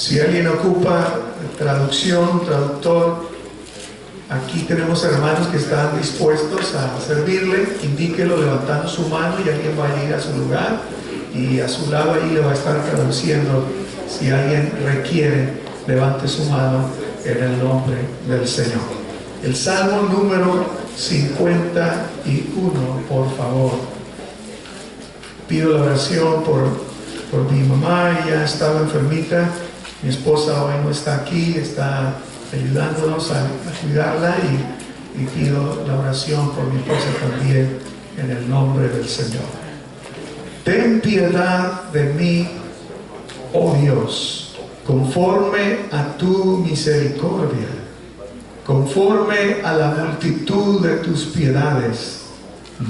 Si alguien ocupa traducción, traductor, aquí tenemos hermanos que están dispuestos a servirle. Indíquelo levantando su mano y alguien va a ir a su lugar y a su lado ahí le va a estar traduciendo. Si alguien requiere, levante su mano en el nombre del Señor. El Salmo número 51, por favor. Pido la oración por mi mamá. Ella estaba enfermita. Mi esposa hoy no está aquí, está ayudándonos a cuidarla y pido la oración por mi esposa también en el nombre del Señor. Ten piedad de mí, oh Dios, conforme a tu misericordia, conforme a la multitud de tus piedades,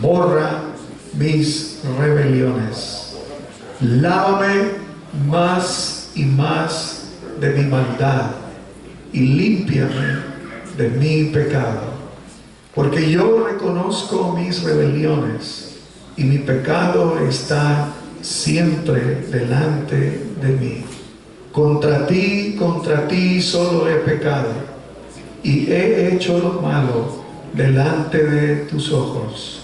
borra mis rebeliones. Lávame más y más de mi maldad y límpiame de mi pecado, porque yo reconozco mis rebeliones y mi pecado está siempre delante de mí. Contra ti solo he pecado y he hecho lo malo delante de tus ojos,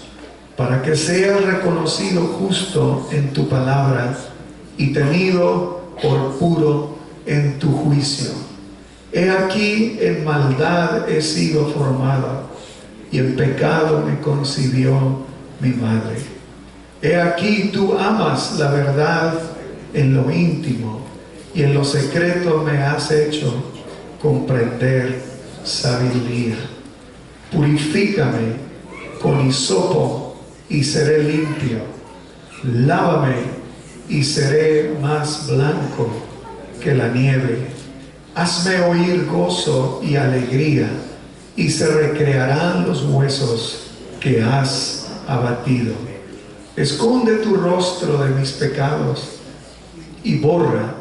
para que seas reconocido justo en tu palabra y tenido por puro en tu juicio. He aquí en maldad he sido formado y en pecado me concibió mi madre. He aquí tú amas la verdad en lo íntimo y en lo secreto me has hecho comprender sabiduría. Purifícame con hisopo y seré limpio. Lávame y seré más blanco que la nieve. Hazme oír gozo y alegría, y se recrearán los huesos que has abatido. Esconde tu rostro de mis pecados y borra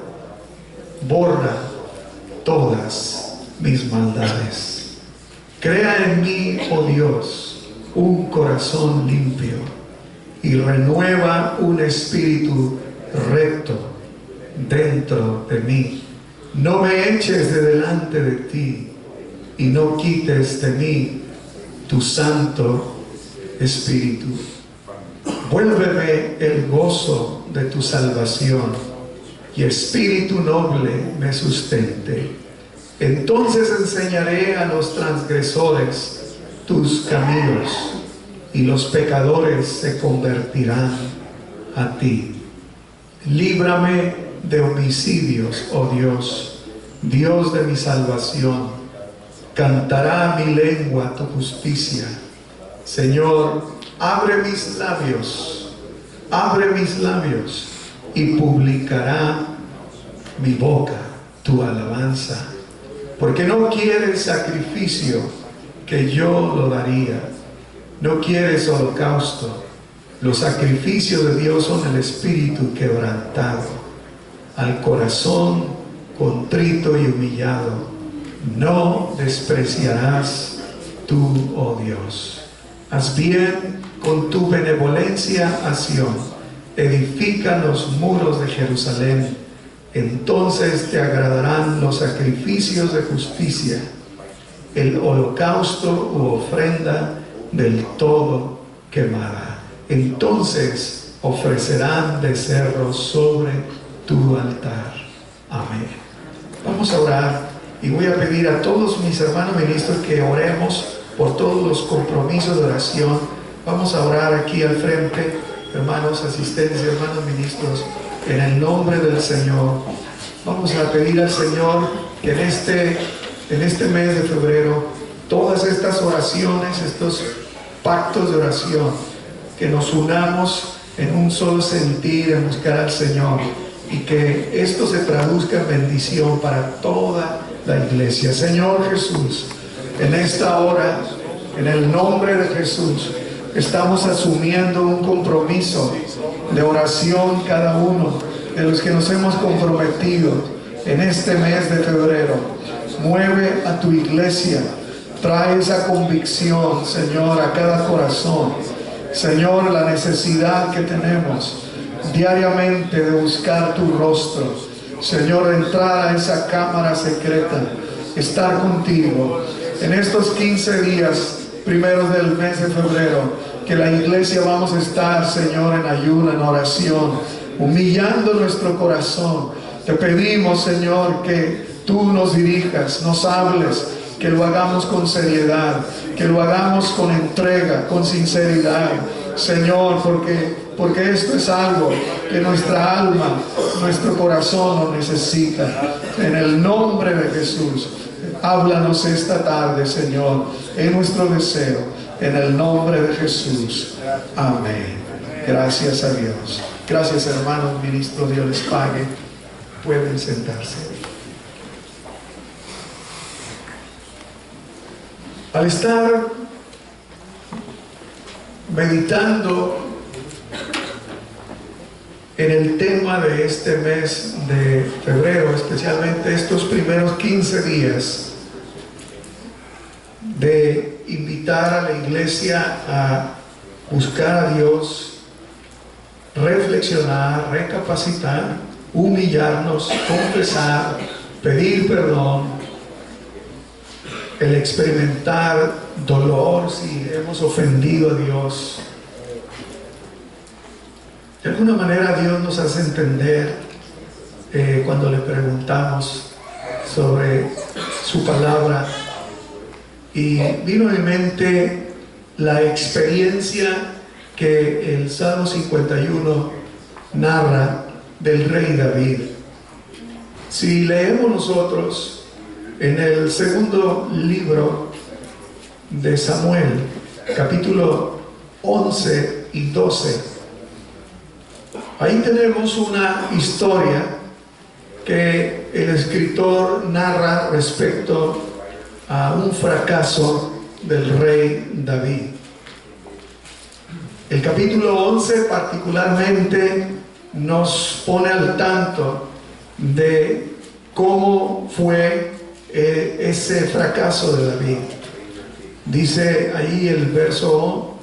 todas mis maldades. Crea en mí, oh Dios, un corazón limpio y renueva un espíritu recto dentro de mí. No me eches de delante de ti y no quites de mí tu santo espíritu. Vuélveme el gozo de tu salvación y espíritu noble me sustente. Entonces enseñaré a los transgresores tus caminos y los pecadores se convertirán a ti. Líbrame de homicidios, oh Dios, Dios de mi salvación. Cantará mi lengua tu justicia. Señor, abre mis labios y publicará mi boca tu alabanza. Porque no quieres sacrificio, que yo lo daría. No quieres holocausto. Los sacrificios de Dios son el espíritu quebrantado. Al corazón contrito y humillado no despreciarás tú, oh Dios. Haz bien con tu benevolencia a Sión. Edifica los muros de Jerusalén. Entonces te agradarán los sacrificios de justicia, el holocausto u ofrenda del todo quemada. Entonces ofrecerán becerros sobre tu altar. Amén. Vamos a orar y voy a pedir a todos mis hermanos ministros que oremos por todos los compromisos de oración. Vamos a orar aquí al frente, hermanos asistentes, hermanos ministros, en el nombre del Señor. Vamos a pedir al Señor que en este mes de febrero, todas estas oraciones, estos pactos de oración, que nos unamos en un solo sentir, en buscar al Señor, y que esto se traduzca en bendición para toda la iglesia. Señor Jesús, en esta hora, en el nombre de Jesús, estamos asumiendo un compromiso de oración cada uno de los que nos hemos comprometido en este mes de febrero. Mueve a tu iglesia, trae esa convicción, Señor, a cada corazón. Señor, la necesidad que tenemos diariamente de buscar tu rostro, Señor, entrar a esa cámara secreta, estar contigo. En estos 15 días, primeros del mes de febrero, que la iglesia vamos a estar, Señor, en ayuno, en oración, humillando nuestro corazón. Te pedimos, Señor, que tú nos dirijas, nos hables, que lo hagamos con seriedad, que lo hagamos con entrega, con sinceridad, Señor, porque esto es algo que nuestra alma, nuestro corazón lo necesita. En el nombre de Jesús, háblanos esta tarde, Señor, en nuestro deseo, en el nombre de Jesús. Amén. Gracias a Dios. Gracias, hermanos, ministro, Dios les pague. Pueden sentarse. Al estar meditando en el tema de este mes de febrero, especialmente estos primeros 15 días, de invitar a la iglesia a buscar a Dios, reflexionar, recapacitar, humillarnos, confesar, pedir perdón, el experimentar dolor si hemos ofendido a Dios. De alguna manera Dios nos hace entender cuando le preguntamos sobre su palabra, y vino en mente la experiencia que el Salmo 51 narra del rey David. Si leemos nosotros en el segundo libro de Samuel, capítulo 11 y 12, ahí tenemos una historia que el escritor narra respecto a un fracaso del rey David. El capítulo 11 particularmente nos pone al tanto de cómo fue ese fracaso de David. Dice ahí el verso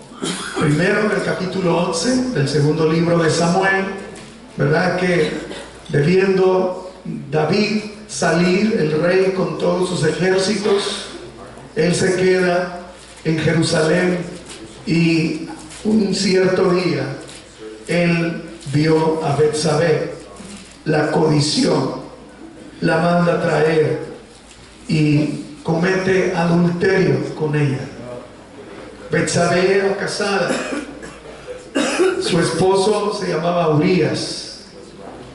primero del capítulo 11 del segundo libro de Samuel, ¿verdad? Que debiendo David salir, el rey, con todos sus ejércitos, él se queda en Jerusalén, y un cierto día él vio a Betsabé, la codició, la manda a traer y comete adulterio con ella. Betsabé era casada, su esposo se llamaba Urías,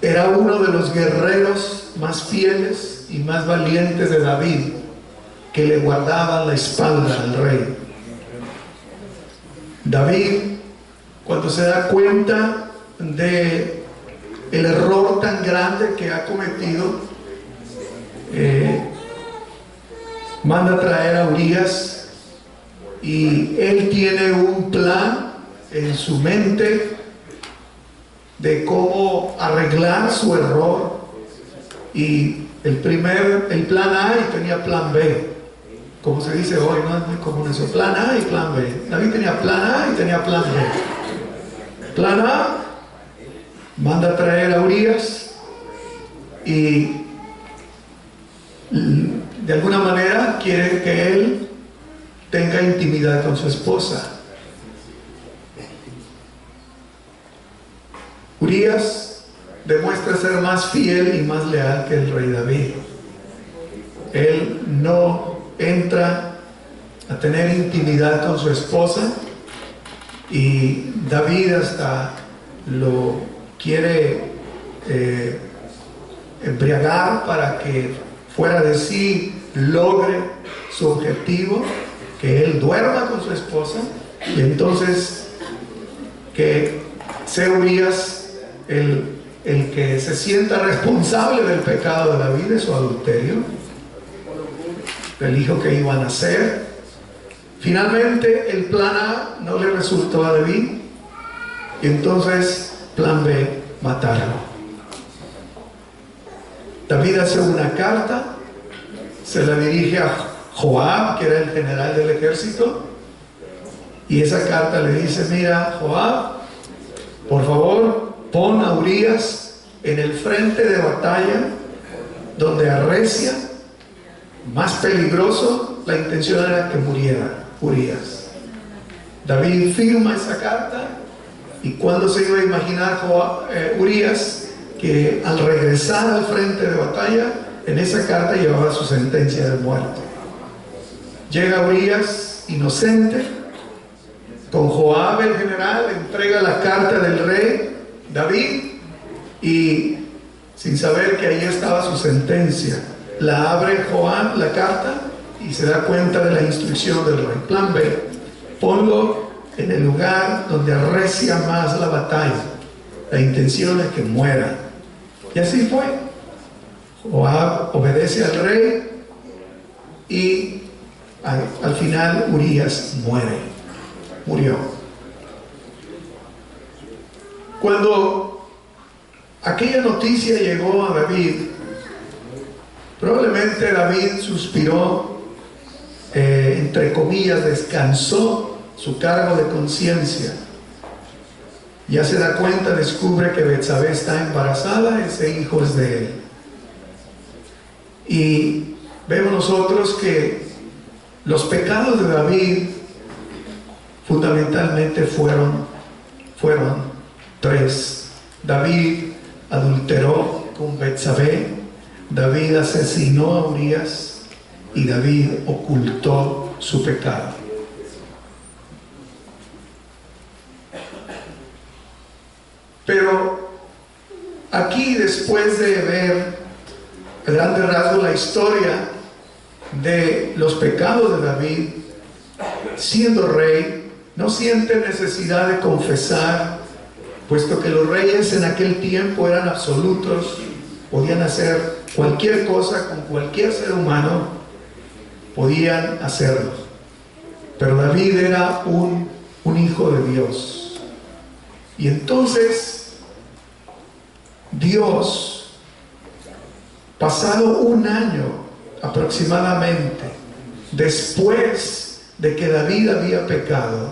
era uno de los guerreros más fieles y más valientes de David, que le guardaban la espalda al rey. David, cuando se da cuenta de el error tan grande que ha cometido, manda a traer a Urías, y él tiene un plan en su mente de cómo arreglar su error. Y el plan A, y tenía plan B, como se dice hoy, no es muy común eso, plan A y plan B. David tenía plan A y tenía plan B. Plan A, manda a traer a Urías, y de alguna manera quiere que él tenga intimidad con su esposa. Urías demuestra ser más fiel y más leal que el rey David. Él no entra a tener intimidad con su esposa, y David hasta lo quiere embriagar para que fuera de sí logre su objetivo, que él duerma con su esposa, y entonces que sea Urías el que se sienta responsable del pecado de David, de su adulterio, del hijo que iba a nacer. Finalmente el plan A no le resultó a David, y entonces plan B, matarlo. David hace una carta, se la dirige a Joab, que era el general del ejército, y esa carta le dice: mira, Joab, por favor, pon a Urías en el frente de batalla, donde arrecia, más peligroso, la intención era que muriera Urías. David firma esa carta, y cuando se iba a imaginar Urías que al regresar al frente de batalla, en esa carta llevaba su sentencia de muerte. Llega Urías inocente, con Joab el general, entrega la carta del rey David, y sin saber que ahí estaba su sentencia, la abre Joab la carta y se da cuenta de la instrucción del rey. Plan B: ponlo en el lugar donde arrecia más la batalla. La intención es que muera. Y así fue. Joab obedece al rey, y al final Urías murió. Cuando aquella noticia llegó a David, probablemente David suspiró, entre comillas, descansó su cargo de conciencia. Ya se da cuenta, descubre que Betsabé está embarazada, ese hijo es de él. Y vemos nosotros que los pecados de David fundamentalmente fueron tres. David adulteró con Betsabé, David asesinó a Urías, y David ocultó su pecado. Pero aquí, después de ver a grandes rasgos la historia de los pecados de David, siendo rey, no siente necesidad de confesar, puesto que los reyes en aquel tiempo eran absolutos, podían hacer cualquier cosa con cualquier ser humano, podían hacerlo. Pero David era un hijo de Dios. Y entonces Dios, pasado un año aproximadamente después de que David había pecado,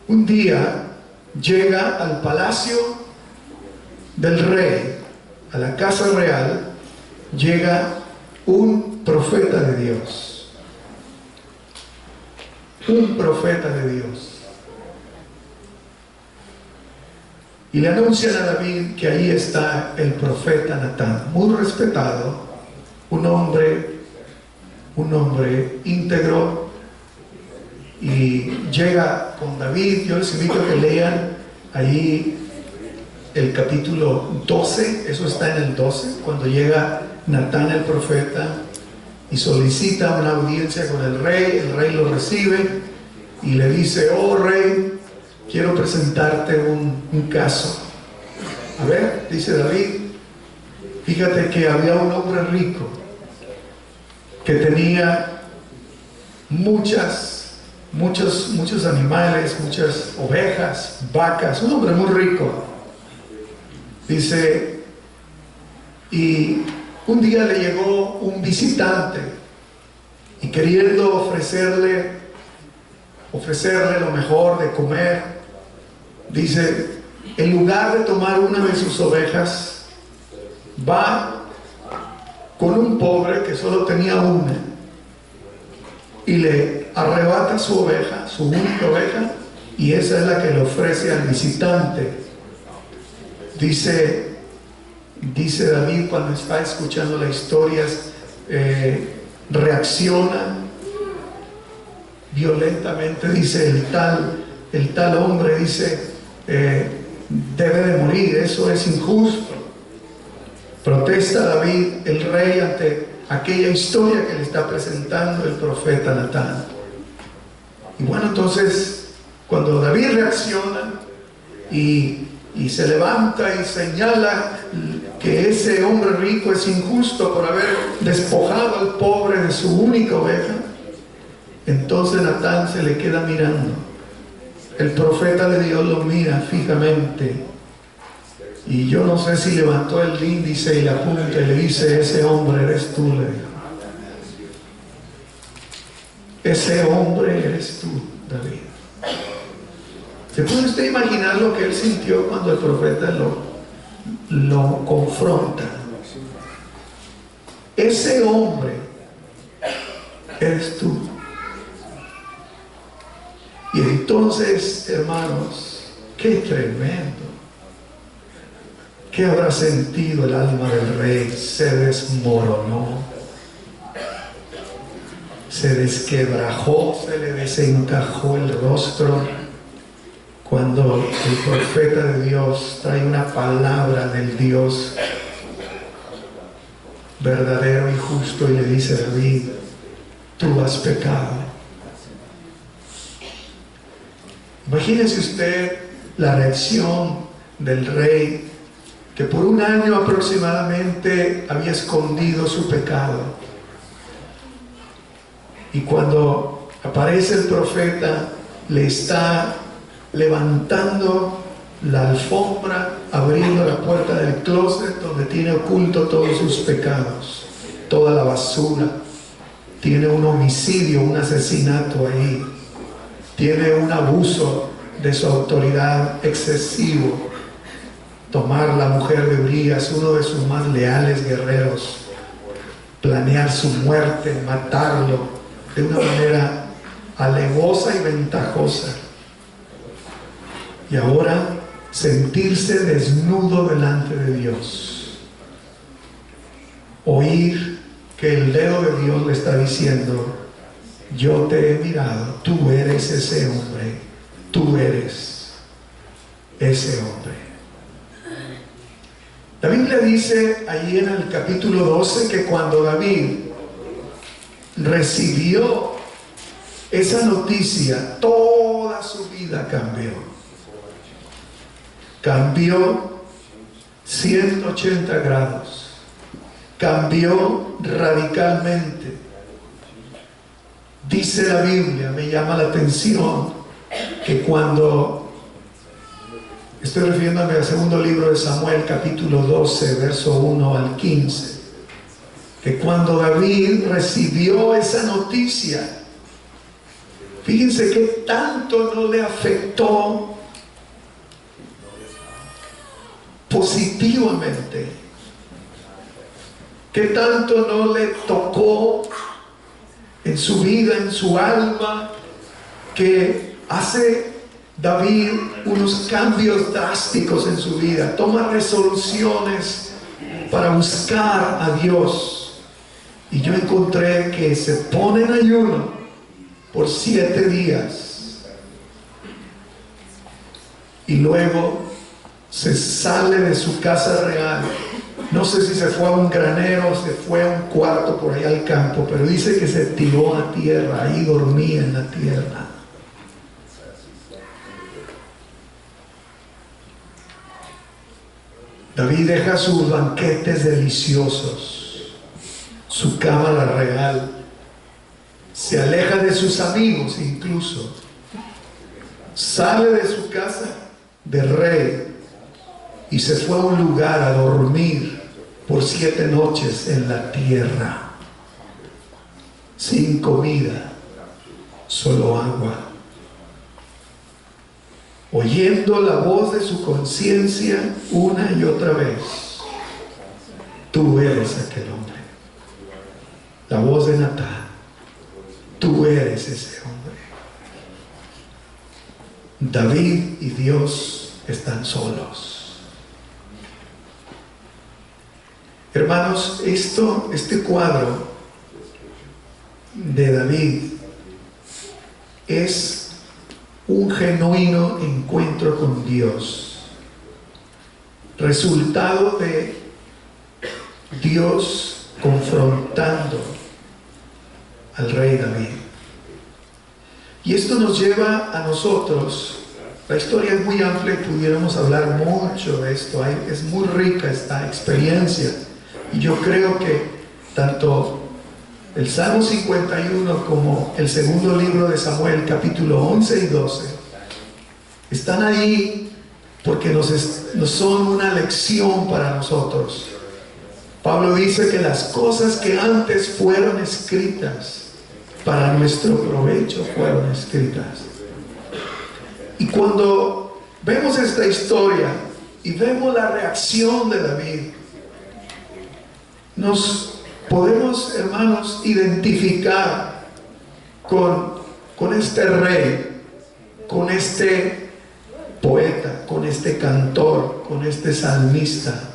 un día llega al palacio del rey, a la casa real, llega un profeta de Dios. Un profeta de Dios. Y le anuncian a David que ahí está el profeta Natán, muy respetado, un hombre íntegro, y llega con David. Yo les invito a que lean ahí el capítulo 12, eso está en el 12, cuando llega Natán el profeta y solicita una audiencia con el rey lo recibe y le dice: oh rey, quiero presentarte un caso. A ver, dice David, fíjate que había un hombre rico que tenía muchos animales, muchas ovejas, vacas, un hombre muy rico. Dice, y un día le llegó un visitante y queriendo ofrecerle lo mejor de comer, dice, en lugar de tomar una de sus ovejas, va con un pobre que solo tenía una y le arrebata su oveja, su única oveja, y esa es la que le ofrece al visitante. Dice David, cuando está escuchando la historia, reacciona violentamente. Dice, el tal hombre, dice, debe de morir, eso es injusto. Protesta David, el rey, ante aquella historia que le está presentando el profeta Natán. Y bueno, entonces cuando David reacciona y se levanta y señala que ese hombre rico es injusto por haber despojado al pobre de su única oveja, entonces Natán se le queda mirando. El profeta de Dios lo mira fijamente, y yo no sé si levantó el índice y la punta y le dice: ese hombre eres tú, le dijo. Ese hombre eres tú, David. ¿Se puede usted imaginar lo que él sintió cuando el profeta lo confronta. Ese hombre eres tú. Y entonces, hermanos, qué tremendo. ¿Qué habrá sentido el alma del rey? Se desmoronó, se desquebrajó, se le desencajó el rostro cuando el profeta de Dios trae una palabra del Dios verdadero y justo y le dice a David: tú has pecado. Imagínese usted la reacción del rey, que por un año aproximadamente había escondido su pecado. Y cuando aparece el profeta, le está levantando la alfombra, abriendo la puerta del closet donde tiene oculto todos sus pecados, toda la basura. Tiene un homicidio, un asesinato ahí. Tiene un abuso de su autoridad excesivo. Tomar la mujer de Urías, uno de sus más leales guerreros, planear su muerte, matarlo de una manera alevosa y ventajosa. Y ahora sentirse desnudo delante de Dios. Oír que el dedo de Dios le está diciendo: yo te he mirado, tú eres ese hombre, tú eres ese hombre. La Biblia dice allí en el capítulo 12 que cuando David recibió esa noticia, toda su vida cambió. Cambió 180 grados. Cambió radicalmente. Dice la Biblia, me llama la atención, que cuando, estoy refiriéndome al segundo libro de Samuel, capítulo 12, verso 1 al 15, que cuando David recibió esa noticia, fíjense que tanto no le afectó positivamente, que tanto no le tocó en su vida, en su alma, que hace David unos cambios drásticos en su vida, toma resoluciones para buscar a Dios. Y yo encontré que se pone en ayuno por 7 días y luego se sale de su casa real. No sé si se fue a un granero o se fue a un cuarto por ahí al campo, pero dice que se tiró a tierra, ahí dormía en la tierra. David deja sus banquetes deliciosos, su cámara real, se aleja de sus amigos incluso, sale de su casa de rey y se fue a un lugar a dormir por 7 noches en la tierra, sin comida, solo agua, oyendo la voz de su conciencia una y otra vez: tú eres aquel hombre. La voz de Natán: tú eres ese hombre. David y Dios están solos. Hermanos, este cuadro de David es un genuino encuentro con Dios, resultado de Dios confrontando al rey David. Y esto nos lleva a nosotros. La historia es muy amplia y pudiéramos hablar mucho de esto. Es muy rica esta experiencia. Y yo creo que tanto el Salmo 51 como el segundo libro de Samuel, capítulo 11 y 12, están ahí porque nos son una lección para nosotros. Pablo dice que las cosas que antes fueron escritas para nuestro provecho fueron escritas. Y cuando vemos esta historia, y vemos la reacción de David, nos podemos, hermanos, identificar con este rey, con este poeta, con este cantor, con este salmista,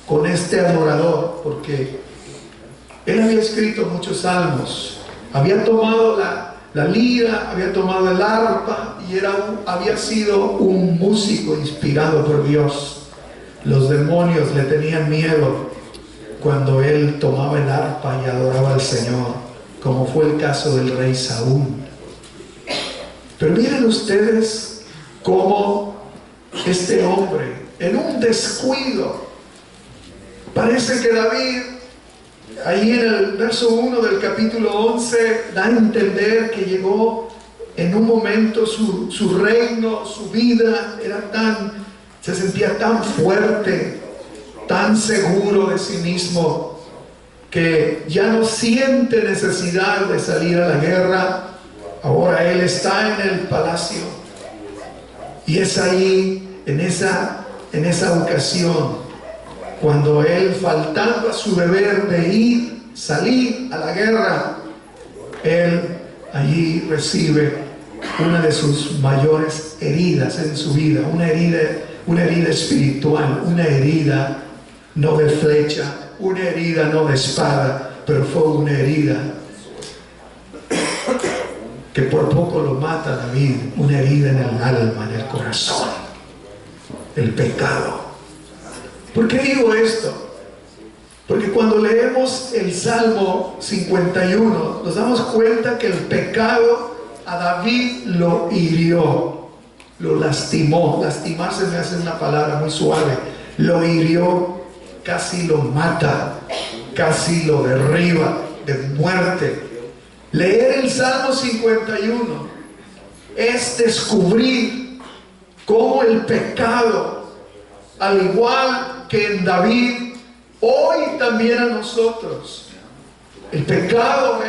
con este adorador, porque él había escrito muchos salmos, había tomado la lira, había tomado el arpa y había sido un músico inspirado por Dios. Los demonios le tenían miedo cuando él tomaba el arpa y adoraba al Señor, como fue el caso del rey Saúl. Pero miren ustedes cómo este hombre, en un descuido, parece que David, ahí en el verso 1 del capítulo 11, da a entender que llegó en un momento su reino, su vida se sentía tan fuerte, tan seguro de sí mismo, que ya no siente necesidad de salir a la guerra. Ahora él está en el palacio, y es ahí, en esa ocasión, cuando él, faltando a su deber de salir a la guerra, él allí recibe una de sus mayores heridas en su vida, una herida espiritual, una herida no de flecha, una herida no de espada, pero fue una herida que por poco lo mata David, una herida en el alma, en el corazón, el pecado. ¿Por qué digo esto? Porque cuando leemos el Salmo 51, nos damos cuenta que el pecado a David lo hirió, lo lastimó. Lastimar se me hace una palabra muy suave. Lo hirió, casi lo mata, casi lo derriba de muerte. Leer el Salmo 51 es descubrir cómo el pecado, al igual que en David, hoy también a nosotros, el pecado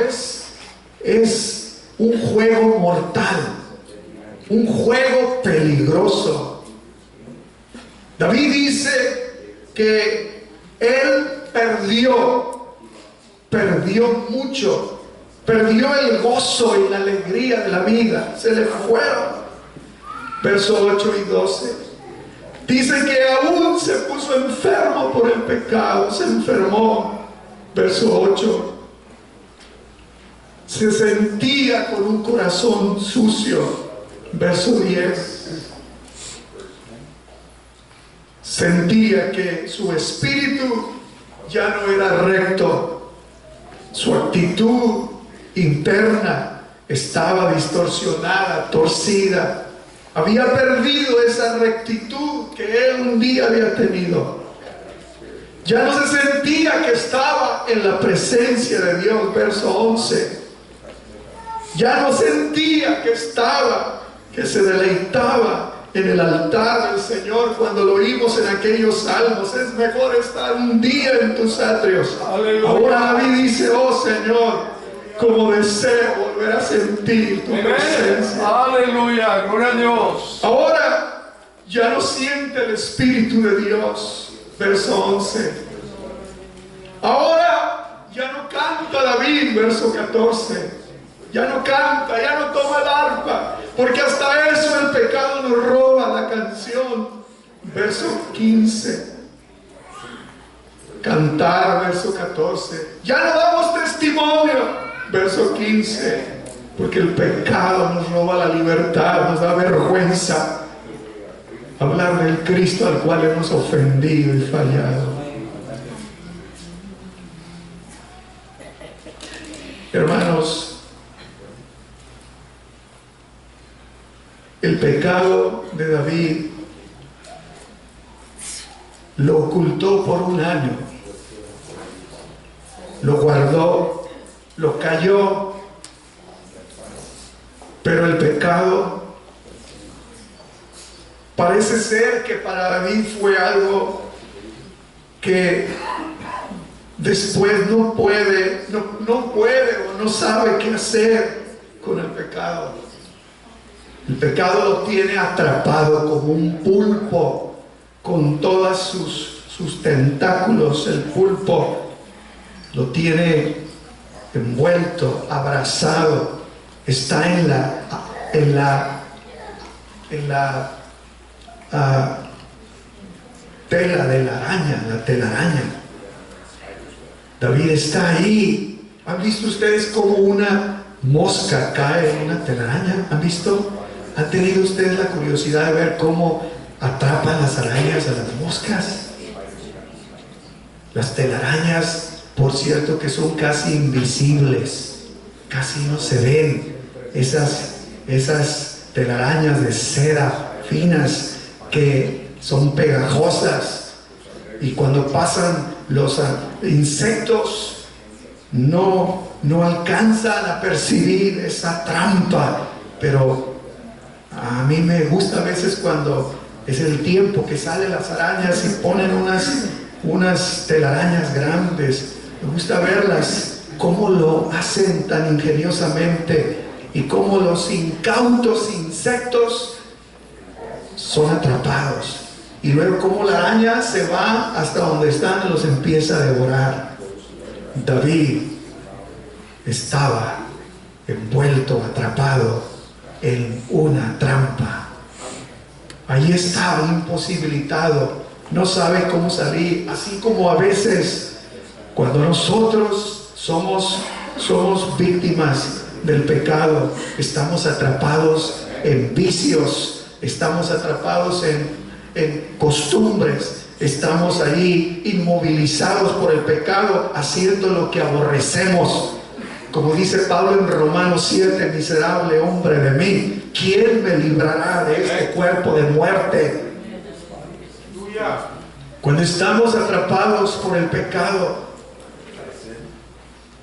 es un juego mortal, un juego peligroso. David dice que él perdió mucho, perdió el gozo y la alegría de la vida, se le fueron. Versos 8 y 12 dice que aún se puso enfermo por el pecado, se enfermó. Verso 8, se sentía con un corazón sucio. Verso 10, sentía que su espíritu ya no era recto, su actitud interna estaba distorsionada, torcida, había perdido esa rectitud que él un día había tenido. Ya no se sentía que estaba en la presencia de Dios. Verso 11, ya no sentía que se deleitaba en el altar del Señor. Cuando lo oímos en aquellos salmos, es mejor estar un día en tus atrios. Aleluya. Ahora David dice: oh Señor, como deseo volver a sentir tu presencia. Aleluya, gloria a Dios. Ahora ya no siente el Espíritu de Dios. Verso 11, ahora ya no canta David. Verso 14, ya no canta, ya no toma el arpa, porque hasta eso el pecado nos roba la canción. Verso 15, cantar. Verso 14, ya no damos testimonio. Verso 15, porque el pecado nos roba la libertad, nos da vergüenza hablar del Cristo al cual hemos ofendido y fallado. Hermanos, el pecado de David lo ocultó por un año, lo guardó, lo calló, pero el pecado parece ser que para David fue algo que después no puede o no sabe qué hacer con el pecado. El pecado lo tiene atrapado como un pulpo con todos sus tentáculos. El pulpo lo tiene envuelto, abrazado, está en la tela de la araña, la telaraña. David está ahí. ¿Han visto ustedes cómo una mosca cae en una telaraña? ¿Han visto? ¿Han tenido ustedes la curiosidad de ver cómo atrapan las arañas a las moscas? Las telarañas, por cierto, que son casi invisibles, casi no se ven. Esas telarañas de seda finas que son pegajosas, y cuando pasan los insectos no alcanzan a percibir esa trampa. Pero a mí me gusta a veces cuando es el tiempo que salen las arañas y ponen unas telarañas grandes. Me gusta verlas, cómo lo hacen tan ingeniosamente y cómo los incautos insectos son atrapados. Y luego cómo la araña se va hasta donde están y los empieza a devorar. David estaba envuelto, atrapado en una trampa. Allí estaba, imposibilitado, no sabe cómo salir. Así como a veces cuando nosotros somos víctimas del pecado, estamos atrapados en vicios, estamos atrapados en costumbres, estamos ahí inmovilizados por el pecado, haciendo lo que aborrecemos. Como dice Pablo en Romanos 7, miserable hombre de mí, ¿quién me librará de este cuerpo de muerte? Cuando estamos atrapados por el pecado,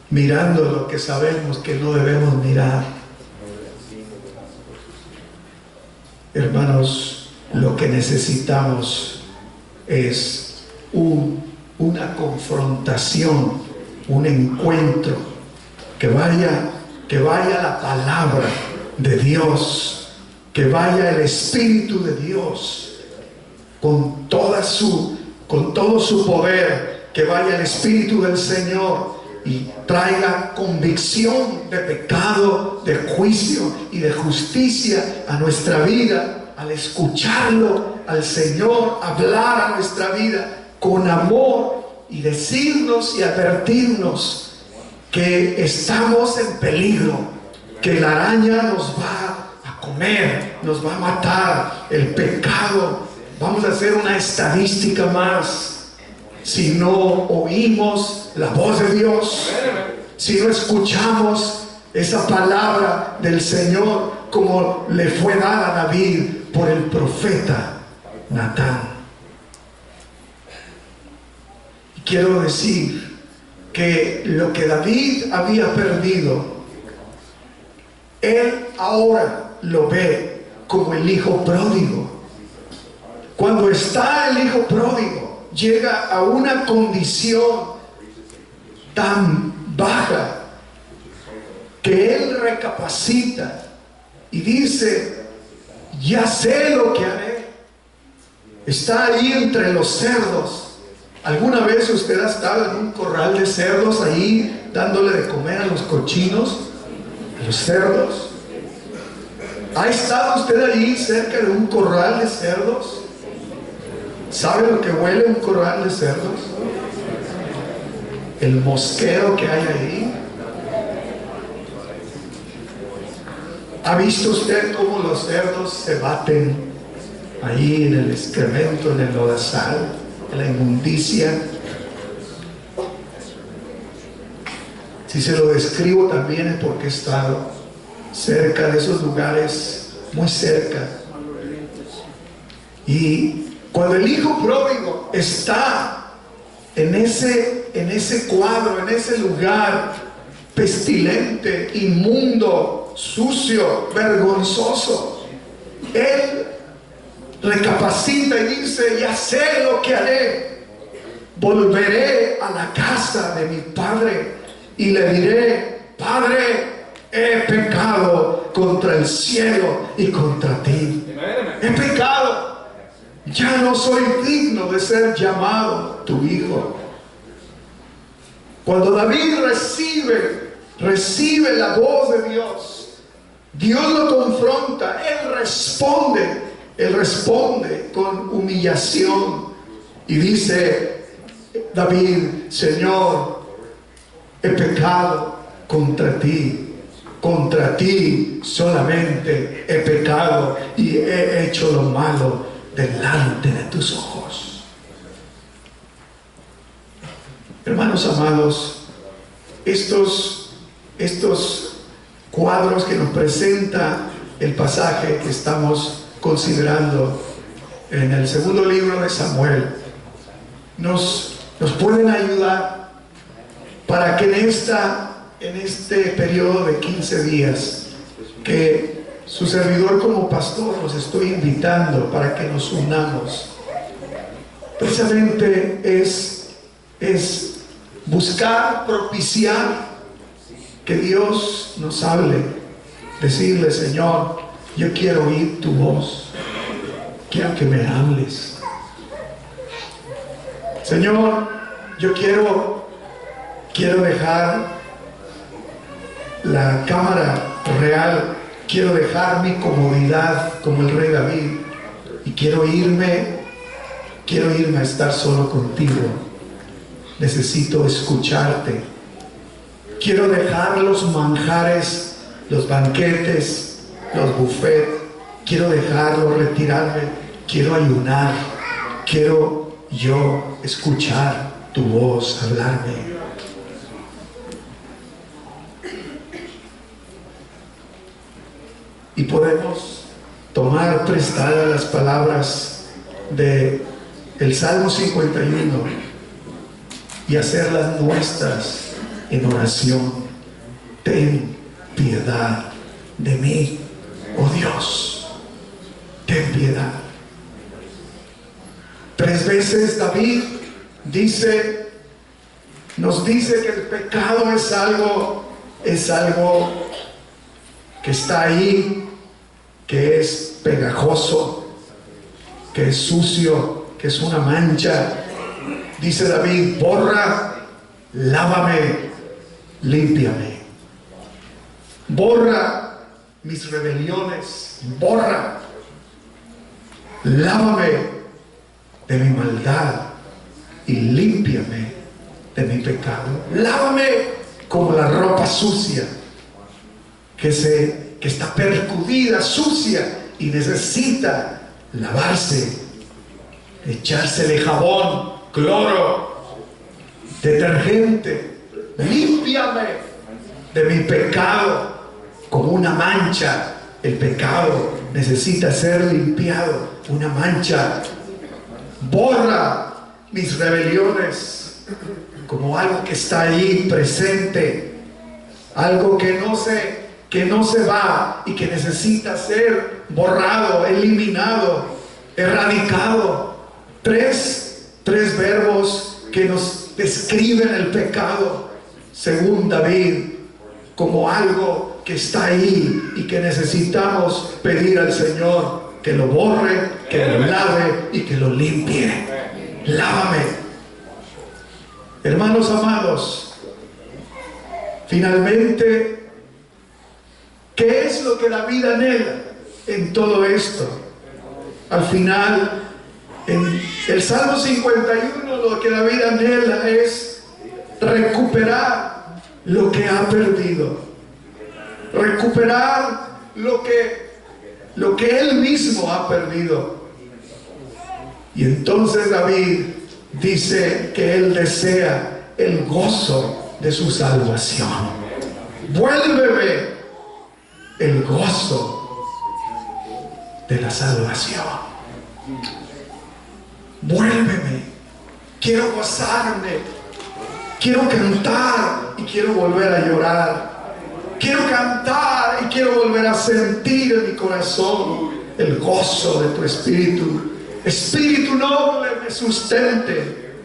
mirando lo que sabemos que no debemos mirar, hermanos, lo que necesitamos es una confrontación, un encuentro, que vaya la palabra de Dios, que vaya el Espíritu de Dios con todo su poder, que vaya el Espíritu del Señor y traiga convicción de pecado, de juicio y de justicia a nuestra vida. Al escucharlo al Señor hablar a nuestra vida con amor y decirnos y advertirnos que estamos en peligro, que la araña nos va a comer, nos va a matar, el pecado, vamos a hacer una estadística más si no oímos la voz de Dios, si no escuchamos esa palabra del Señor como le fue dada a David por el profeta Natán. Y quiero decir que lo que David había perdido, él ahora lo ve como el hijo pródigo. Cuando está el hijo pródigo, llega a una condición tan baja que él recapacita y dice: ya sé lo que haré. Está ahí entre los cerdos. ¿Alguna vez usted ha estado en un corral de cerdos ahí dándole de comer a los cochinos, a los cerdos? ¿Ha estado usted ahí cerca de un corral de cerdos? ¿Sabe lo que huele un corral de cerdos? El mosquero que hay ahí. ¿Ha visto usted cómo los cerdos se baten ahí en el excremento, en el lodazal, en la inmundicia? Si se lo describo también es porque he estado cerca de esos lugares, muy cerca. Y cuando el hijo pródigo está en ese cuadro, en ese lugar pestilente, inmundo, sucio, vergonzoso, él recapacita y dice: ya sé lo que haré. Volveré a la casa de mi padre y le diré: Padre, he pecado contra el cielo y contra ti. He pecado. ya no soy digno de ser llamado tu hijo. Cuando David recibe la voz de Dios, Dios lo confronta, él responde con humillación y dice David: Señor, he pecado contra ti solamente he pecado y he hecho lo malo delante de tus ojos. Hermanos amados, estos cuadros que nos presenta el pasaje que estamos considerando en el segundo libro de Samuel nos pueden ayudar para que en este periodo de 15 días que su servidor como pastor los estoy invitando para que nos unamos, precisamente es buscar, propiciar que Dios nos hable, decirle: Señor, yo quiero oír tu voz, quiero que me hables. Señor, yo quiero dejar la cámara real, quiero dejar mi comodidad como el rey David y quiero irme a estar solo contigo. Necesito escucharte. Quiero dejar los manjares, los banquetes, los buffets. Quiero dejarlo, retirarme. Quiero ayunar. Quiero yo escuchar tu voz hablarme. Y podemos tomar prestadas las palabras de el Salmo 51 y hacerlas nuestras en oración. Ten piedad de mí, oh Dios, ten piedad. 3 veces David nos dice que el pecado es algo que está ahí, que es pegajoso, que es sucio, que es una mancha. Dice David: borra, lávame, límpiame. Borra mis rebeliones, borra, lávame de mi maldad y límpiame de mi pecado. Lávame como la ropa sucia que está percudida, sucia y necesita lavarse, echársele jabón, cloro, detergente. Límpiame de mi pecado como una mancha. El pecado necesita ser limpiado, una mancha. Borra mis rebeliones como algo que está ahí presente, algo que no se va y que necesita ser borrado, eliminado, erradicado. Tres verbos que nos describen el pecado, según David, como algo que está ahí y que necesitamos pedir al Señor que lo borre, que lo lave y que lo limpie. Lávame. Hermanos amados, finalmente, ¿qué es lo que David anhela en todo esto? Al final, en el Salmo 51, lo que David anhela es recuperar lo que ha perdido, recuperar lo que él mismo ha perdido. Y entonces David dice que él desea el gozo de su salvación. Vuélveme el gozo de la salvación. Vuélveme. Quiero gozarme. Quiero cantar y quiero volver a llorar. Quiero cantar y quiero volver a sentir en mi corazón el gozo de tu espíritu. Espíritu noble me sustente.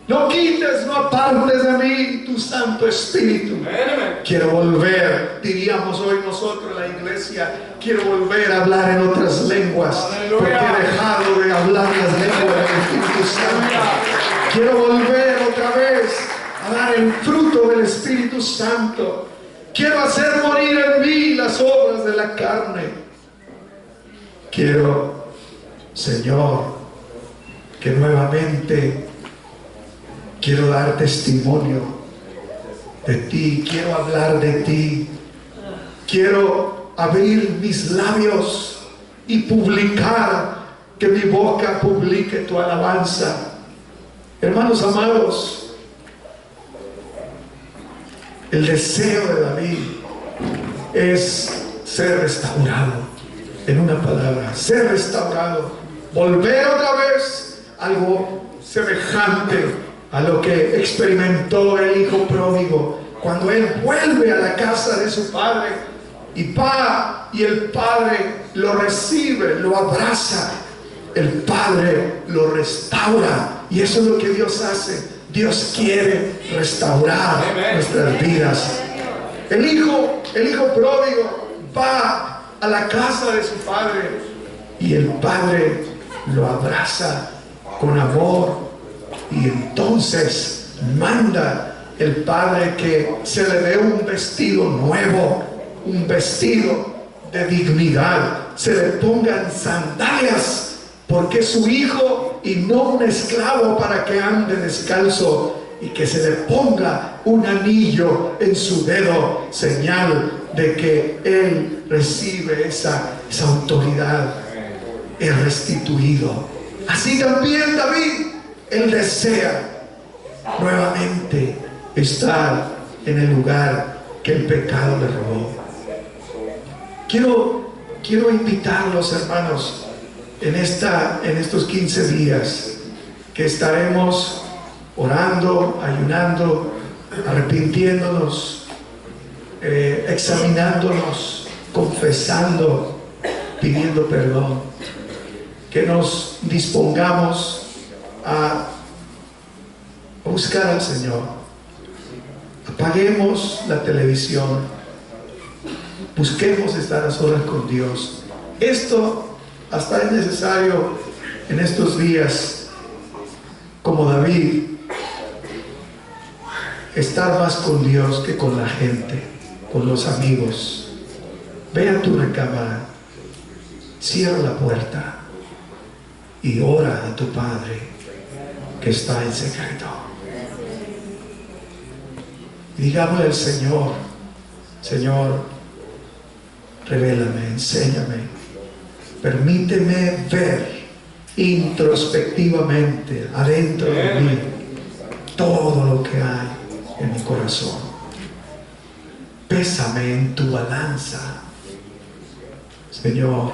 No quites, no apartes de mí tu Santo Espíritu. Quiero volver, diríamos hoy nosotros la iglesia, quiero volver a hablar en otras lenguas, porque he dejado de hablar las lenguas del Espíritu Santo. Quiero volver otra vez a dar el fruto del Espíritu Santo. Quiero hacer morir en mí las obras de la carne. Quiero, Señor, que nuevamente quiero dar testimonio de ti, quiero hablar de ti, quiero abrir mis labios y publicar, que mi boca publique tu alabanza. Hermanos amados, el deseo de David es ser restaurado, en una palabra, ser restaurado, volver otra vez a algo semejante a lo que experimentó el hijo pródigo cuando él vuelve a la casa de su padre y el padre lo recibe, lo abraza, el padre lo restaura, y eso es lo que Dios hace. Dios quiere restaurar nuestras vidas. El hijo pródigo va a la casa de su padre y el padre lo abraza con amor. Y entonces manda el padre que se le dé un vestido nuevo, un vestido de dignidad, se le pongan sandalias, porque es su hijo y no un esclavo para que ande descalzo, y que se le ponga un anillo en su dedo, señal de que él recibe esa autoridad, es restituido. Así también David, él desea nuevamente estar en el lugar que el pecado le robó. Quiero invitarlos, hermanos, en estos 15 días que estaremos orando, ayunando, arrepintiéndonos, examinándonos, confesando, pidiendo perdón, que nos dispongamos a buscar al Señor. Apaguemos la televisión, busquemos estar a solas con Dios. Esto hasta es necesario en estos días, como David, estar más con Dios que con la gente, con los amigos. Ve a tu recámara, cierra la puerta y ora a tu Padre que está en secreto. Y digámosle al Señor: Señor, revélame, enséñame, permíteme ver introspectivamente adentro de mí todo lo que hay en mi corazón. Pésame en tu balanza, Señor,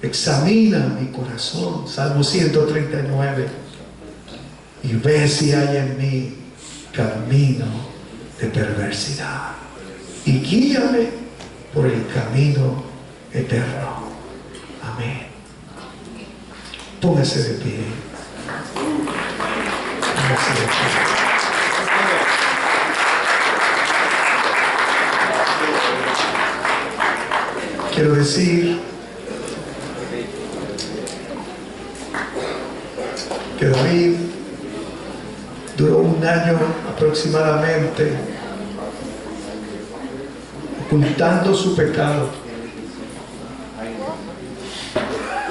examina mi corazón, Salmo 139, y ve si hay en mí camino de perversidad, y guíame por el camino eterno. Amén. Póngase de pie. Póngase de pie. Quiero decir que David duró un año aproximadamente ocultando su pecado,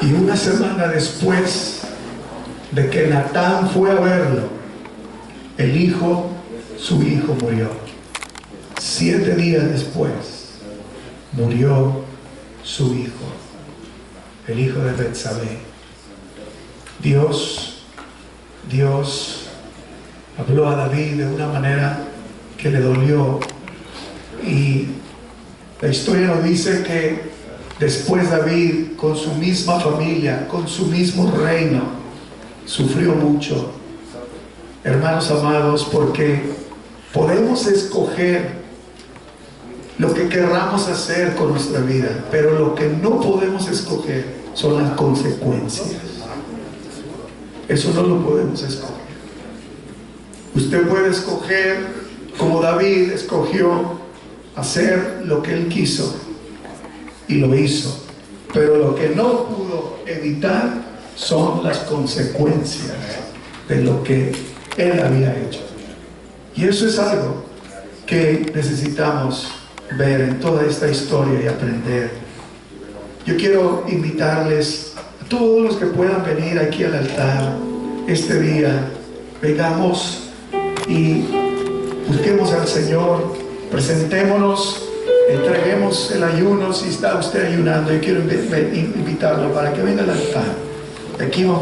y una semana después de que Natán fue a verlo, su hijo murió. 7 días después murió su hijo, el hijo de Betsabé. Dios habló a David de una manera que le dolió, y la historia nos dice que después David, con su misma familia, con su mismo reino, sufrió mucho. Hermanos amados, porque podemos escoger lo que querramos hacer con nuestra vida, pero lo que no podemos escoger son las consecuencias. Eso no lo podemos escoger. Usted puede escoger, como David escogió, hacer lo que él quiso y lo hizo. Pero lo que no pudo evitar son las consecuencias de lo que él había hecho. Y eso es algo que necesitamos ver en toda esta historia y aprender. Yo quiero invitarles a todos los que puedan venir aquí al altar este día. Vengamos y busquemos al Señor, presentémonos, entreguemos el ayuno. Si está usted ayunando, yo quiero invitarlo para que venga al altar. Aquí vamos.